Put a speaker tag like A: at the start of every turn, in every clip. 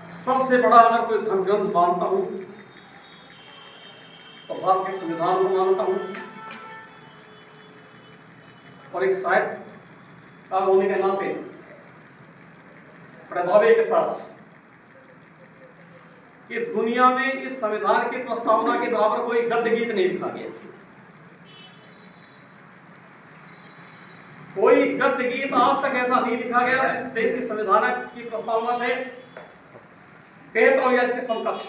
A: सबसे बड़ा अगर कोई धर्म ग्रंथ मानता हूं तो भारत के संविधान को मानता हूं, और एक साहित्यकार होने के नाते प्रभावी के साथ कि दुनिया में इस संविधान की प्रस्तावना के बराबर कोई गद्य गीत नहीं लिखा गया। कोई गद्य गीत आज तक ऐसा नहीं लिखा गया इस देश के संविधान की प्रस्तावना से बेहतर हो या इसके समकक्ष,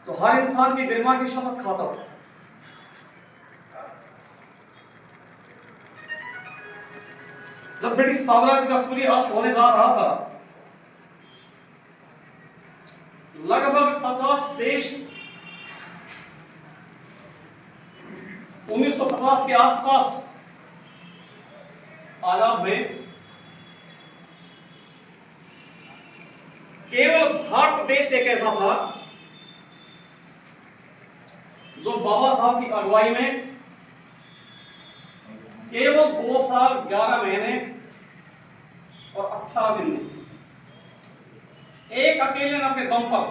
A: जो हर इंसान की गरिमा की शपथ खाता हो। जब ब्रिटिश साम्राज्य का सूर्य अस्त होने जा रहा था, लगभग 50 देश 1950 के आसपास आजाद हुए। केवल भारत देश एक ऐसा था जो बाबा साहब की अगुवाई में केवल 2 साल 11 महीने और 18 दिन में एक अकेले अपने दम पर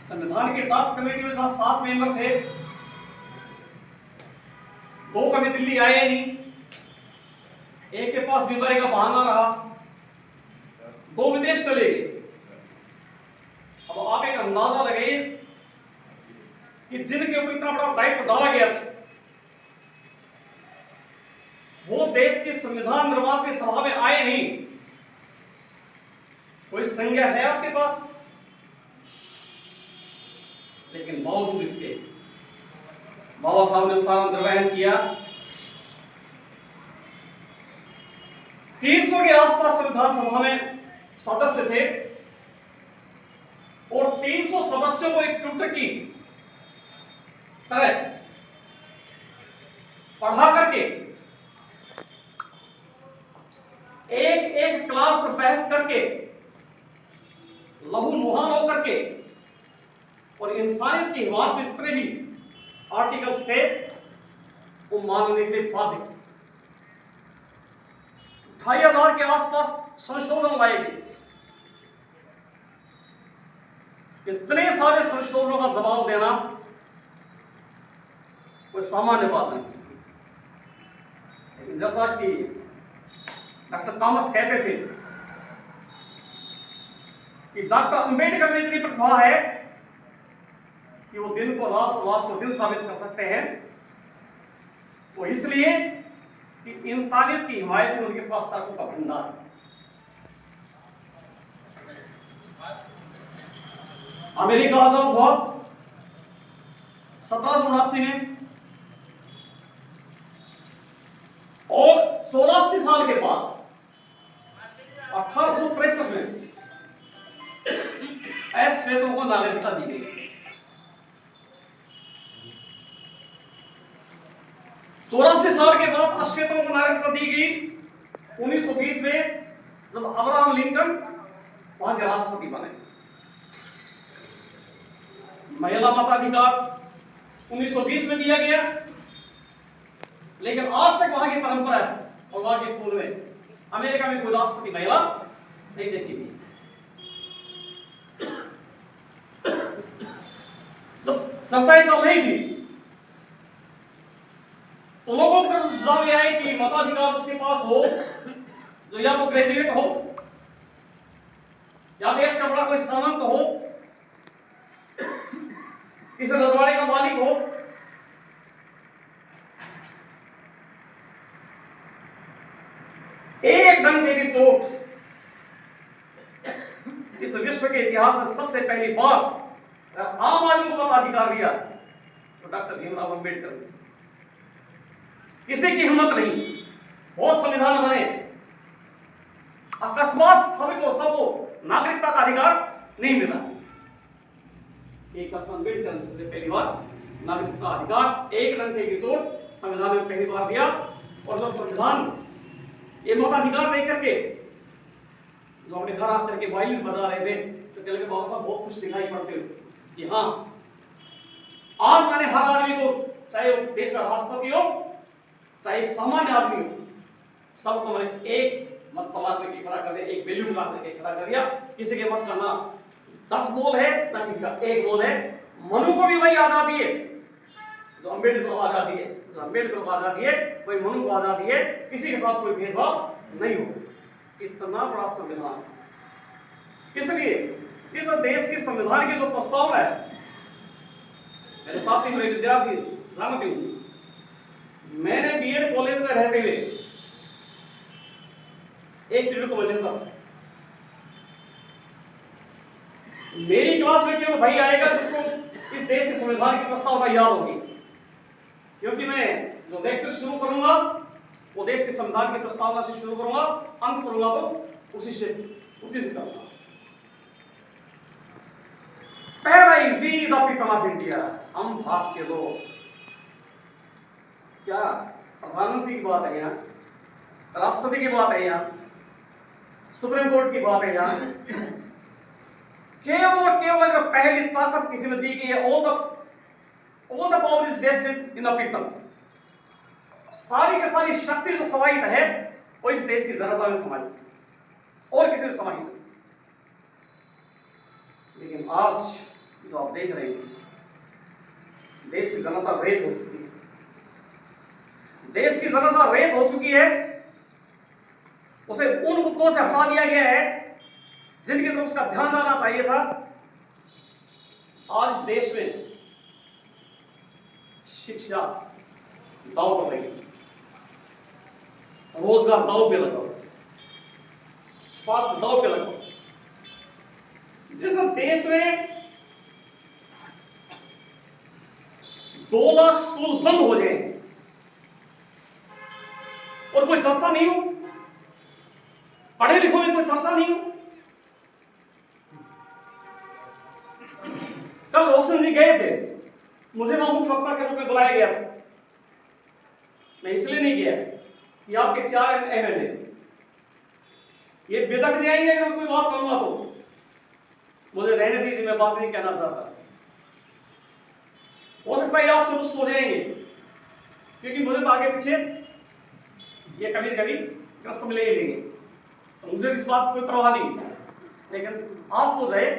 A: संविधान के ड्राफ्ट कमेटी में जहां 7 मेंबर थे, 2 कभी दिल्ली आए नहीं, एक के पास बीमारी का बहाना रहा, 2 विदेश चले गए। अब आप एक अंदाजा लगाइए कि जिनके ऊपर इतना बड़ा दायित्व डाला गया था, वो देश के संविधान निर्माण की सभा में आए नहीं। कोई संज्ञा है आपके पास? लेकिन बावजूद इसके बाबा साहब ने उसका निर्वहन किया। 300 के आसपास संविधान सभा में सदस्य थे और 300 सदस्यों को एक ट्विटर की तरह पढ़ा करके एक क्लास पर बहस करके लहू लुहान होकर के और इंसानियत की हिमायत में जितने भी आर्टिकल्स थे वो मानने के लिए बाध्य। 25,000 के आसपास संशोधन लाए गए। इतने सारे संशोधनों का जवाब देना कोई सामान्य बात नहीं। जैसा कि डॉक्टर कामत कहते थे कि डॉक्टर अंबेडकर में इतनी प्रतिभा है कि वो दिन को रात और रात को दिन साबित कर सकते हैं। वो इसलिए कि इंसानियत की हिमायत में उनके पास तर्कों का भंडार है। अमेरिका आजाद हुआ 1779 में और 84 साल के बाद 1863 में अश्वेतों को नागरिकता दी गई। 84 साल के बाद अश्वेतों को नागरिकता दी गई 1920 में, जब अब्राहम लिंकन वहां के राष्ट्रपति बने। महिला मताधिकार 1920 में दिया गया, लेकिन आज तक वहां की परंपरा है और वहां के स्कूल में अमेरिका में कोई राष्ट्रपति महिला नहीं देखी गई। जब चर्चाएं चल रही थी तो लोगों की तरफ से सुझाव यह है कि मताधिकार उसके पास हो जो या तो ग्रेजुएट हो या देश का बड़ा कोई सामंत हो, किसी रजवाड़े का मालिक हो। एक डंके की चोट इस विश्व के इतिहास में सबसे पहली बार आम आदमी को मताधिकार दिया तो डॉक्टर भीमराव अंबेडकर ने। किसी की हिम्मत नहीं, बहुत संविधान बने, अकस्मात सभी को सबको नागरिकता का अधिकार नहीं मिला। एक अंबेडकर ने पहली बार नागरिकता का अधिकार एक डंके की चोट संविधान में पहली बार दिया। और जो संविधान ये मताधिकार दे करके जो अपने घर आकर के वायलिन बजा रहे थे तो कहने के बाबा साहब बहुत खुश दिखाई पड़ते हो कि हाँ, आज मैंने हर आदमी को, चाहे वो देश का राष्ट्रपति हो चाहे एक सामान्य आदमी हो, सबको मैंने एक मत पला करके खड़ा कर दिया, एक वैल्यू बना करके खड़ा कर दिया। किसी के मत का ना 10 मोल है ना किसी का 1 मोल है। मनु को भी वही आजादी है जो अम्बेडकर को आजादी है, जो अम्बेडकर को आजादी है वही मनु को आजादी है। किसी के साथ कोई भेदभाव नहीं हो। इतना बड़ा संविधान, इसलिए इस देश के संविधान की जो प्रस्तावना है, मेरे साथी मेरे विद्यार्थी जानते हूं, मैंने बीएड कॉलेज में रहते हुए एक पीरियड को लेता था। मेरी क्लास में केवल भाई आएगा जिसको इस देश के संविधान की प्रस्तावना याद होगी, क्योंकि मैं जो लेक्चर शुरू करूंगा वो देश के संविधान की प्रस्तावना से शुरू करूंगा, अंत करूंगा तो उसी से करूंगा। पहला ही we the people of India, हम भारत के लोग। क्या प्रधानमंत्री की बात है यहाँ, राष्ट्रपति की बात है यहाँ, सुप्रीम कोर्ट की बात है यहाँ। केवल और केवल अगर पहली ताकत किसी में दी गई है, all the power is vested in the people. सारी की सारी शक्ति जो समाहित है वो इस देश की जनता में समाहित, और किसी में समाहित नहीं। लेकिन आज जो आप देख रहे हैं, देश की जनता रेत हो चुकी है, देश की जनता रेत हो चुकी है। उसे उन मुद्दों से हटा दिया गया है जिनकी तरफ उसका ध्यान जाना चाहिए था। आज देश में शिक्षा दांव पर लगी, रोजगार दांव पे लगा, स्वास्थ्य दांव पे लगा। जिस देश में 2 लाख स्कूल बंद हो जाए और कोई चर्चा नहीं हो, पढ़े लिखों में कोई चर्चा नहीं हो। कल रोशन जी गए थे, मुझे वहां मुख्य वक्ता के रूप में बुलाया गया था। मैं इसलिए नहीं गया कि आपके 4 एमएलए ये बेदक जाएंगे अगर कोई बात करूंगा तो। मुझे रहने दीजिए, मैं बात नहीं कहना चाहता। हो सकता है आप सब रुष्ट हो जाएंगे, क्योंकि मुझे तो आगे पीछे ये कभी न कभी गिरफ्त मिले ही लेंगे, तो मुझे इस बात कोई परवाह नहीं। लेकिन आप हो जाए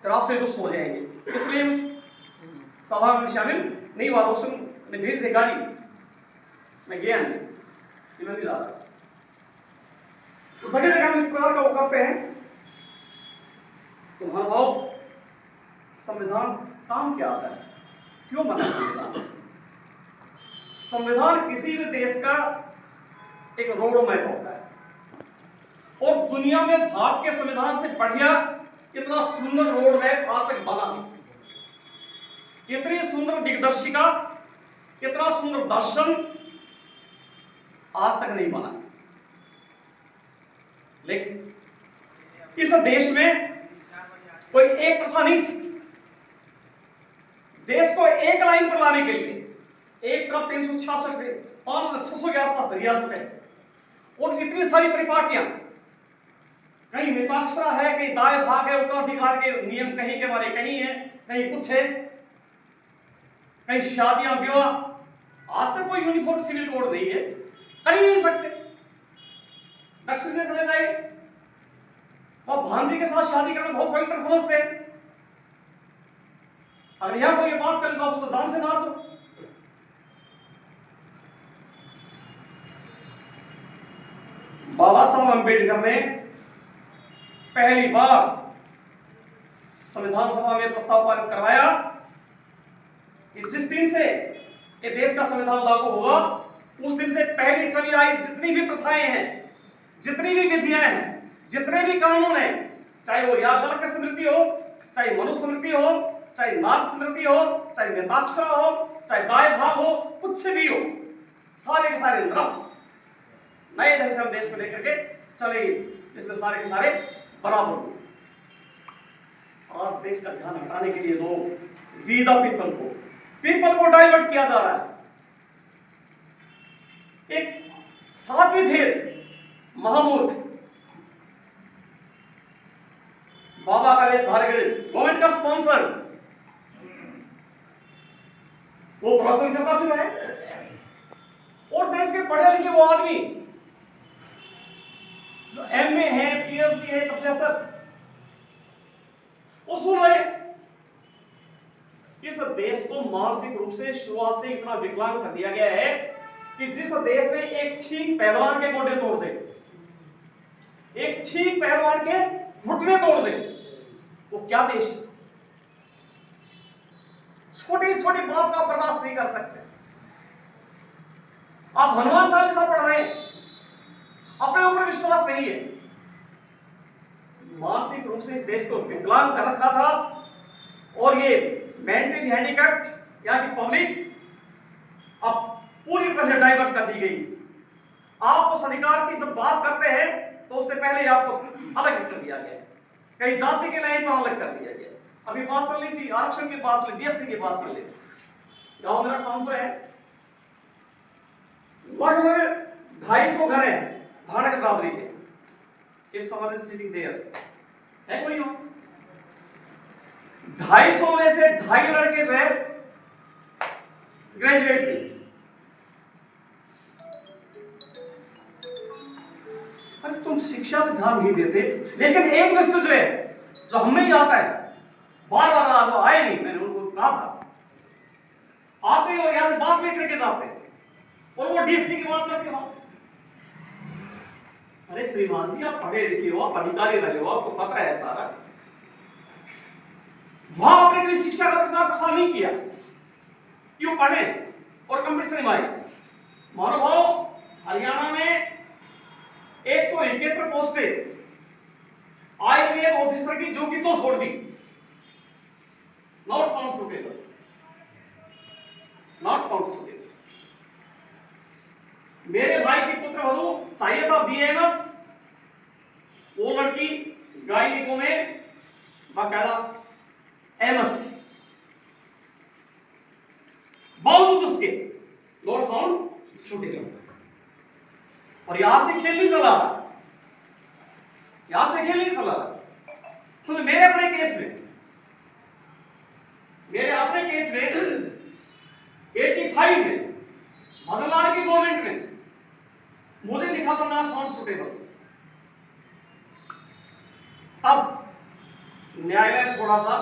A: फिर आपसे रुष्ट हो जाएंगे, इसलिए उस सभा में शामिल नहीं हुआ। रोशन ने भेज दी गाड़ी, मैं गया नहीं, नहीं जा रहा। तो जगह जगह हम इस प्रकार का वो करते हैं। तो महानुभाव, संविधान काम क्या आता है, क्यों बना संविधान? संविधान किसी भी देश का एक रोड मैप होता है, और दुनिया में भारत के संविधान से बढ़िया इतना सुंदर रोड मैप आज तक बना नहीं। इतनी सुंदर दिग्दर्शिका, इतना सुंदर दर्शन आज तक नहीं बना। लेकिन इस देश में कोई एक प्रथा नहीं थी। देश को एक लाइन पर लाने के लिए एक तरफ 366 600 के आसपास रियासत है, और इतनी सारी परिपाटियां, कहीं मिताक्षरा है, कहीं दाय भाग है, उत्तराधिकार के नियम कहीं के बारे कहीं है, कहीं कुछ है, कहीं शादियां विवाह। आज तक कोई यूनिफॉर्म सिविल कोड नहीं है, कर ही नहीं सकते। दक्षिण में चले जाए, वह भांजी के साथ शादी करना बहुत पवित्र समझते हैं। अगर यहां कोई ये बात करे तो आप उसको जान से मार दो। बाबा साहब अम्बेडकर ने पहली बार संविधान सभा में प्रस्ताव पारित करवाया कि जिस दिन से ये देश का संविधान लागू होगा, उस दिन से पहले चली आई जितनी भी प्रथाएं हैं, जितनी भी विधियां हैं, जितने भी कानून हैं, चाहे वो याज्ञवल्क्य स्मृति हो, चाहे मनुस्मृति हो, चाहे नाथ स्मृति हो, चाहे मिताक्षरा हो, चाहे दाय भाग हो, कुछ भी हो, सारे के सारे निरस्त नए ढंग से हम देश को लेकर के चलेंगे, जिसमें सारे के सारे बराबर हो। आज देश का ध्यान हटाने के लिए लोग वी द पीपल को डाइवर्ट किया जा रहा है। एक सातवीं फिर महामूर्ख बाबा का वेश धारे गए, गवर्नमेंट का स्पॉन्सर, वो प्रवचन करता फिर है, और देश के पढ़े लिखे वो आदमी के प्रोफेसर वो सुन रहे इस देश को मानसिक रूप से शुरुआत से इतना विकलांग कर दिया गया है कि जिस देश में एक छींक पहलवान के गोडे तोड़ दे, एक छींक पहलवान के घुटने तोड़ दे, वो क्या देश? छोटी छोटी बात का बर्दाश्त नहीं कर सकते। आप हनुमान चालीसा पढ़ रहे हैं, अपने ऊपर विश्वास नहीं है। मानसिक रूप से इस देश को विकलांग कर रखा था और ये मेंटली हैंडीकैप्ड यानी पब्लिक अब पूरी तरह से डाइवर्ट कर दी गई। आप उस अधिकार की जब बात करते हैं तो उससे पहले ही आपको अलग कर दिया गया, कई जाति के लाइन पर अलग कर दिया गया। अभी बात चल रही थी आरक्षण की बात चल रही, डीएससी की बात चल रही। गांव मेरा कानपुर है, लगभग 250 घर हैं भाड़क बरादरी के। If someone is sitting there, है कोई हो? 250 में से 2.5 लड़के जो है ग्रेजुएट थे। अरे तुम शिक्षा में ध्यान नहीं देते, लेकिन एक मिस्टर जो है जो हमें ही आता है, बार बार आज वो आए नहीं, मैंने उनको कहा था आते और यहां से बात नहीं करके जाते और वो डीसी की बात करते हो। अरे श्रीमान जी, आप पढ़े लिखे हो, आप अधिकारी रहे हो, आपको पता है सारा। वहां आपने कभी शिक्षा का प्रसार प्रसार नहीं किया, क्यों पढ़े और कंपटीशन में आए? मानो भाव हरियाणा में 171 पोस्टें आईपीएस ऑफिसर की जो कि तो छोड़ दी, not found suitable, not found suitable. मेरे भाई की पुत्र वधू चाहिए था बीएमएस, वो लड़की गायनिकों में बाकायदा एमएस थी, बावजूद उसके नॉट फाउंड सुटेबल। और यहां से खेल नहीं चला रहा, यहां से खेल नहीं चला रहा। तो मेरे अपने केस में 85 में भजनलाल की गवर्नमेंट में मुझे लिखा था नॉट फाउंड सुटेबल। तब न्यायालय में थोड़ा सा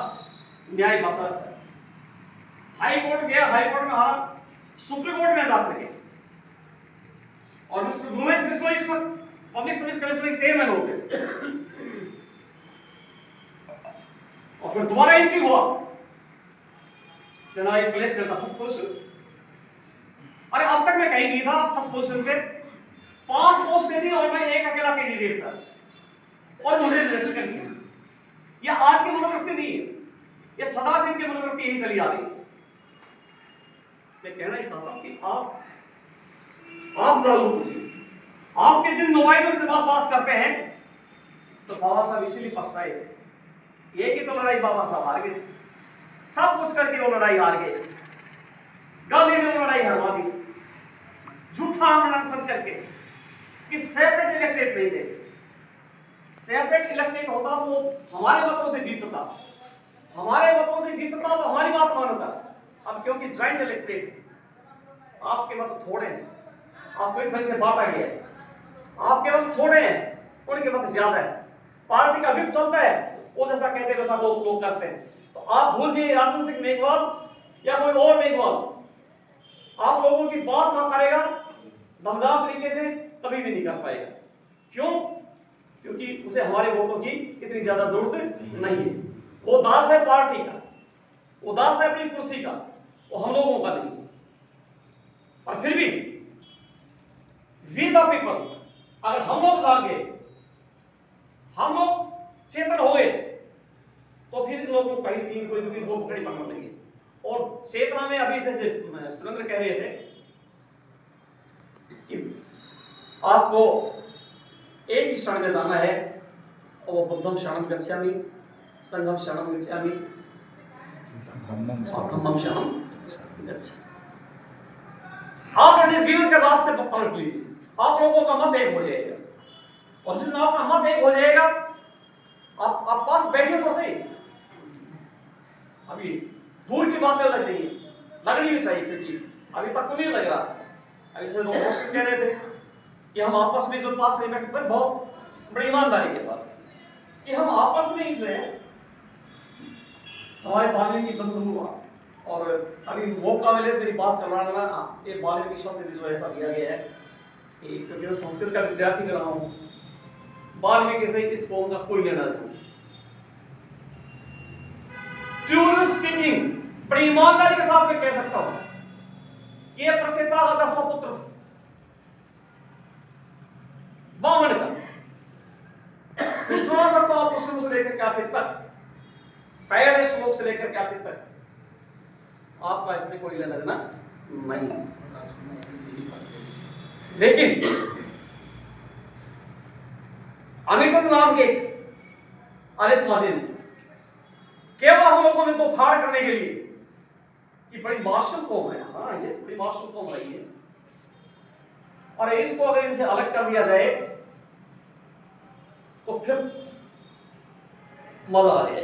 A: न्याय बचा, हाई कोर्ट गया, हाई कोर्ट में हारा, सुप्रीम कोर्ट में जाकर के और मिस्टर उमेश बिश्नोई इस वक्त पब्लिक सर्विस कमीशन के चेयरमैन होते और फिर दोबारा एंट्री हुआ, then I place at the first position. अरे अब तक मैं कहीं नहीं था फर्स्ट पोजीशन पे, 5 पोस्टें थी और मैं एक अकेला कैंडिडेट था और मुझे रिजेक्ट कर दिया। यह आज की मनोवृत्ति नहीं है, यह सदा से इनकी मनोवृत्ति यही चली आ रही है। मैं कहना ही चाहता हूं कि आप जालू पूछिए, आपके जिन नुमाइंदों से आप बात करते हैं तो बाबा साहब इसीलिए पछताए थे। एक ही तो लड़ाई बाबा साहब हार गए, सब कुछ करके वो लड़ाई हार गए, गली में वो लड़ाई हरवा दी, झूठा आंदोलन करके कि सेपरेट इलेक्टेड नहीं थे। सेपरेट इलेक्टेड होता तो हमारे मतों से जीतता, हमारे मतों से जीतता तो हमारी बात मानता। अब क्योंकि ज्वाइंट इलेक्टेड, आपके मत थोड़े हैं, आपको इस तरह से बांटा गया है, आपके मत थोड़े हैं, उनके मत ज्यादा है, पार्टी का विप चलता है, वो जैसा कहते हैं वैसा लोग करते हैं। तो आप भूल जाइए अर्जुन सिंह मेघवाल या कोई और मेघवाल आप लोगों की बात ना करेगा दमदार तरीके से, कभी भी नहीं कर पाएगा। क्यों? क्योंकि उसे हमारे वोटों की इतनी ज्यादा जरूरत नहीं है। वो दास है पार्टी का, वो दास है अपनी कुर्सी का, वो हम लोगों का नहीं। और फिर भी वी द पीपल, अगर हम लोग जागे, हम लोग चेतन हो गए, तो फिर इन लोगों को कहीं कोई वो पकड़ी पकड़ देंगे। और चेतना में अभी जैसे सुरेंद्र कह रहे थे कि आपको एक ही शरण में जाना है, और वो बुद्धम शरणम गच्छामि, संघम शरणम गच्छामि, धम्मम शरणम गच्छामि। आप अपने जीवन के रास्ते पर पलट लीजिए, आप लोगों का मत एक हो जाएगा, और जिस दिन आपका मत एक हो जाएगा, आप पास बैठिए तो सही। अभी दूर की बातें लग रही है, लगनी भी चाहिए, क्योंकि अभी तक तो नहीं लग रहा। ऐसे लोग कह रहे थे कि हम आपस में जो पास नहीं बैठते, बहुत बड़ी ईमानदारी के बात, कि हम आपस में ही जो है हमारे वाल्मीकि बंधु हुआ और अभी मौका मिले मेरी बात करवाना ना, ये वाल्मीकि शब्द जो ऐसा दिया गया है कि क्योंकि मैं संस्कृत का विद्यार्थी रहा हूँ, वाल्मीकि से इस कौम का कोई लेना नहीं। ट्रूली स्पीकिंग, बड़ी ईमानदारी के साथ मैं कह सकता हूं ये प्रचेता का 10वां पुत्र वामन का। मैं सुना सकता हूं आपको शुरू से लेकर क्या तक, पहले श्लोक से लेकर क्या तक, आपका इससे कोई लेना देना नहीं। लेकिन अनिचंद नाम के आर्य समाजी ने केवल हम लोगों में तो फाड़ करने के लिए कि बड़ी मार्शल कौम है, हाँ ये बड़ी मार्शल कौम रही है, और इसको अगर इनसे अलग कर दिया जाए तो फिर मजा आ जाए,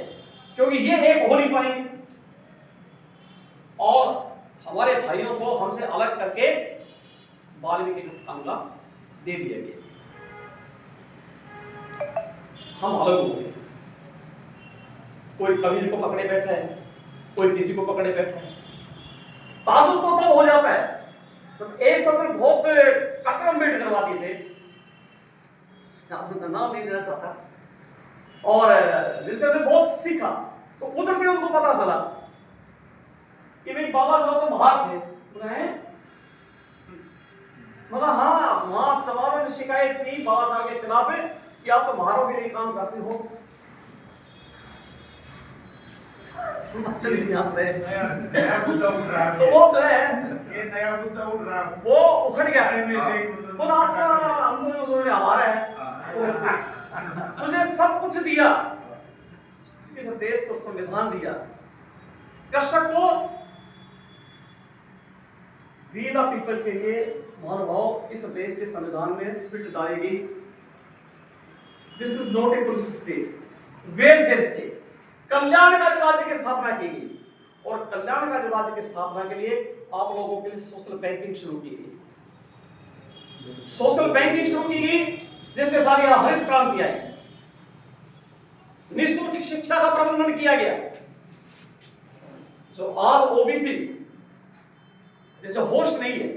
A: क्योंकि ये एक हो नहीं पाएंगे और हमारे भाइयों को हमसे अलग करके वाल्मीकि का मामला दे दिया गया, हम अलग हो गए। कोई कबीर को पकड़े बैठा है, कोई किसी को पकड़े बैठा है। ताजुब तो तब हो जाता है जब एक समय बहुत कटरम्बेट करवा दिए थे, नाम नहीं लेना चाहता, और जिनसे हमने बहुत सीखा तो कुदरती उनको पता चला कि भाई बाबा साहब तो बाहर थे, मगर हाँ वहां सवालों ने शिकायत की बाबा साहब के खिलाफ कि आप तो बाहरों के लिए काम करते हो।
B: नया मुद्दा उठ रहा है,
A: तो वो जो है
B: ये नया मुद्दा उठ रहा है,
A: वो उखड़ गया। बोला अच्छा हम तो सोच रहे हमारा है, तुझे सब कुछ दिया, इस देश को संविधान दिया, कृषक को वी द पीपल के लिए महानुभाव इस देश के संविधान में स्पिरिट डाली गई। This is not a police state, welfare state, कल्याणकारी राज्य की स्थापना की गई, और कल्याणकारी राज्य की स्थापना के लिए आप लोगों के लिए सोशल बैंकिंग शुरू की गई। सोशल बैंकिंग शुरू की गई जिसके साथ यह हरित क्रांति आई, निःशुल्क शिक्षा का प्रबंधन किया गया। जो आज ओबीसी जैसे होश नहीं है,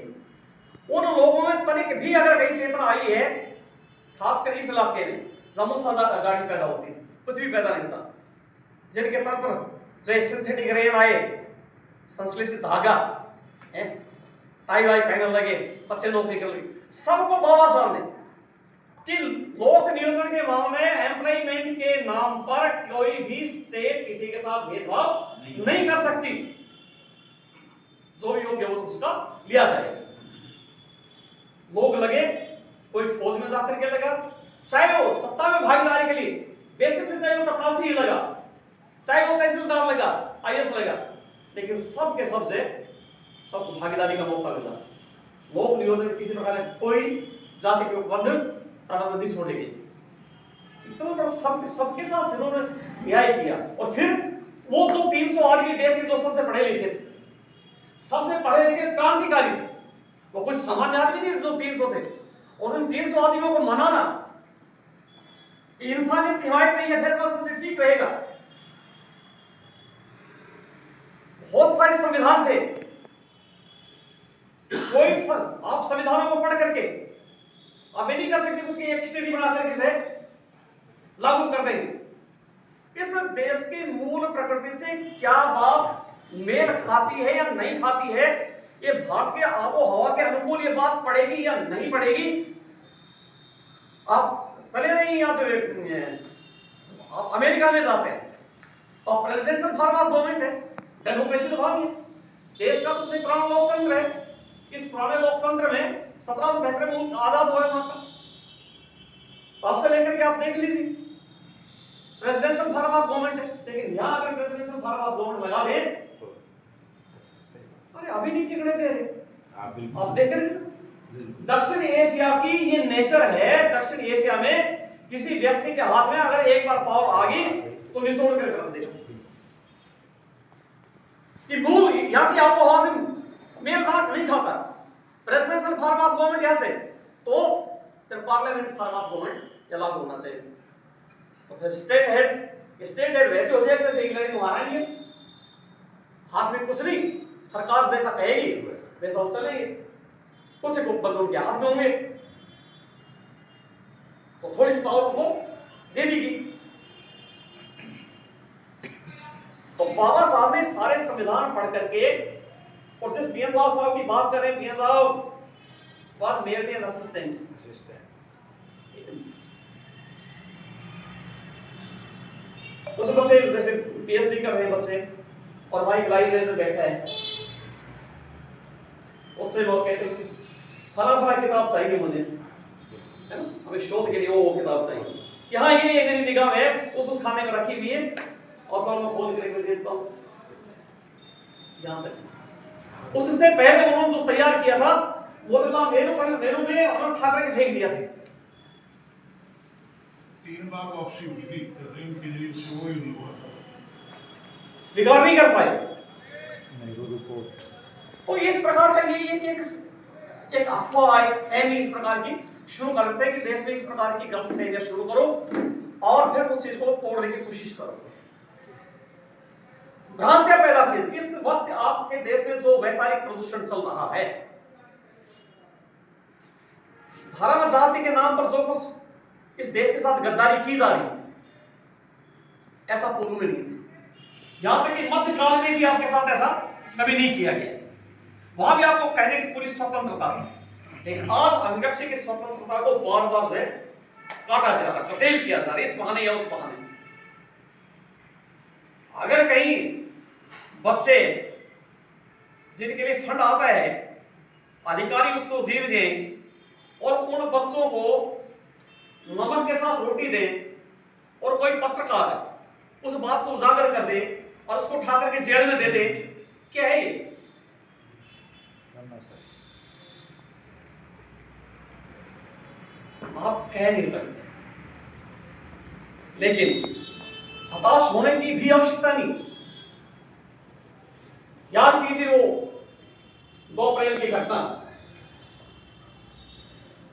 A: उन लोगों में तनिक भी अगर कहीं चेतना आई है, खासकर इस इलाके में जहाँ गाड़ी पैदा होती है, कुछ भी पैदा नहीं था, जिनके तौर पर जो सिंथेटिक रेन आए, संश्लेषित धागा, टाई वाई पहनने लगे, बच्चे नौकरी करने लगे, सबको बाबा साहब ने कि लोक नियोजन के मामले में एम्प्लॉयमेंट के नाम पर कोई भी स्टेट किसी के साथ भेदभाव नहीं कर सकती, जो भी योग्य हो उसका लिया जाएगा। लोग लगे, कोई फौज में जाकर के लगा, चाहे वो सत्ता में भागीदारी के लिए बेसिक से, चाहे वो चपरासी ही लगा, चाहे वो तहसीलदार लगा, आईएएस लगा, लेकिन सब के सब से सबको भागीदारी का मौका मिला। लोक नियोजन में किसी प्रकार कोई जाति के उपबंध प्रावधान नहीं छोड़ेगी। इतना बड़ा सबके साथ जिन्होंने न्याय किया, और फिर वो तो 300 आदमी देश के जो सबसे पढ़े लिखे थे, सबसे पढ़े लिखे क्रांतिकारी थे, वो कोई सामान्य आदमी नहीं जो 300 थे, और उन 300 आदमियों को मनाना कि इंसानियत की हिमायत में यह फैसला सबसे ठीक रहेगा। बहुत सारे संविधान थे, कोई आप संविधानों को पढ़ करके आप ये नहीं कर सकते उसकी एक खिचड़ी बना करके से लागू कर देंगे। इस देश की मूल प्रकृति से क्या बात मेल खाती है या नहीं खाती है, ये भारत के आबो हवा के अनुकूल ये बात पड़ेगी या नहीं पड़ेगी, आप चले नहीं, या जो आप अमेरिका में जाते हैं तो प्रेसिडेंशियल फॉर्म ऑफ गवर्नमेंट है, डेमोक्रेसी तो भाग है, देश का सबसे पुराना लोकतंत्र है। इस पुराने लोकतंत्र में 1772 में मुल्क आजाद हुआ है वहां का, तब से लेकर के आप देख लीजिए प्रेसिडेंशियल फॉर्म ऑफ गवर्नमेंट है। लेकिन यहां अगर प्रेसिडेंशियल फॉर्म ऑफ गवर्नमेंट लगा दे, अरे अभी नहीं टिकने दे रहे। आप देख रहे दक्षिण एशिया की ये नेचर है, दक्षिण एशिया में किसी व्यक्ति के हाथ में अगर एक बार पावर आ गई तो निचोड़ कर रख देगा कि मूल यहां की आबोहवा से मेल खाट नहीं खाता। प्रेसिडेंशियल फॉर्म ऑफ गवर्नमेंट यहां से तो फिर पार्लियामेंट फॉर्म ऑफ गवर्नमेंट लागू होना चाहिए। तो फिर स्टेट हेड वैसे हो जाएगा जैसे इंग्लैंड में हमारा नहीं है, हाथ में कुछ नहीं, सरकार जैसा कहेगी वैसा हम चलेंगे, कुछ बंदों के हाथ में होंगे, तो थोड़ी सी पावर उनको दे देगी। तो बाबा साहब ने सारे संविधान पढ़ करके, और जिस बी एन राव साहब की बात करें, B N Rao was merely an assistant, उस बच्चे जैसे पीएचडी कर रहे हैं बच्चे और भाई लाइब्रेरी में बैठा है, उससे लोग कहते हैं फला फला किताब चाहिए मुझे, है ना, हमें शोध के लिए वो किताब चाहिए कि हाँ ये मेरी निगाह में उस खाने में रखी हुई है और सब मैं खोल के देता हूँ यहाँ तक। उससे पहले उन्होंने जो तैयार किया था वो तो नेहरू में और ठाकरे के फेंक दिया था।
B: 3 बार वापसी हुई थी, रिंग की जेल से वो ही नहीं हुआ था,
A: स्वीकार नहीं कर पाए।
B: नेहरू रिपोर्ट।
A: तो इस प्रकार का ये एक अफवाह, एक एम इस प्रकार की शुरू कर देते हैं कि देश में इस प्रकार की गलत फहमियां शुरू करो और फिर उस चीज को तोड़ने की कोशिश करो, भ्रांतियां पैदा की। इस वक्त आपके देश में जो वैचारिक प्रदूषण चल रहा है, धर्म जाति के नाम पर जो कुछ इस देश के साथ गद्दारी की जा रही है, ऐसा पूर्व में नहीं था। यहां तक कि मध्यकाल में भी आपके साथ ऐसा कभी नहीं किया गया, वहां भी आपको कहने की पूरी स्वतंत्रता थी, लेकिन आज अभिव्यक्ति की स्वतंत्रता को बार बार से काटा जा रहा, कटेल किया जा रहा, इस बहाने या उस बहाने। अगर कहीं बच्चे जिनके लिए फंड आता है, अधिकारी उसको जीव दें और उन बच्चों को नमक के साथ रोटी दें और कोई पत्रकार उस बात को उजागर कर दे और उसको उठा करके जेल में दे दे, क्या है ये? आप कह नहीं सकते, लेकिन हताश होने की भी आवश्यकता नहीं। याद कीजिए वो 2 अप्रैल की घटना,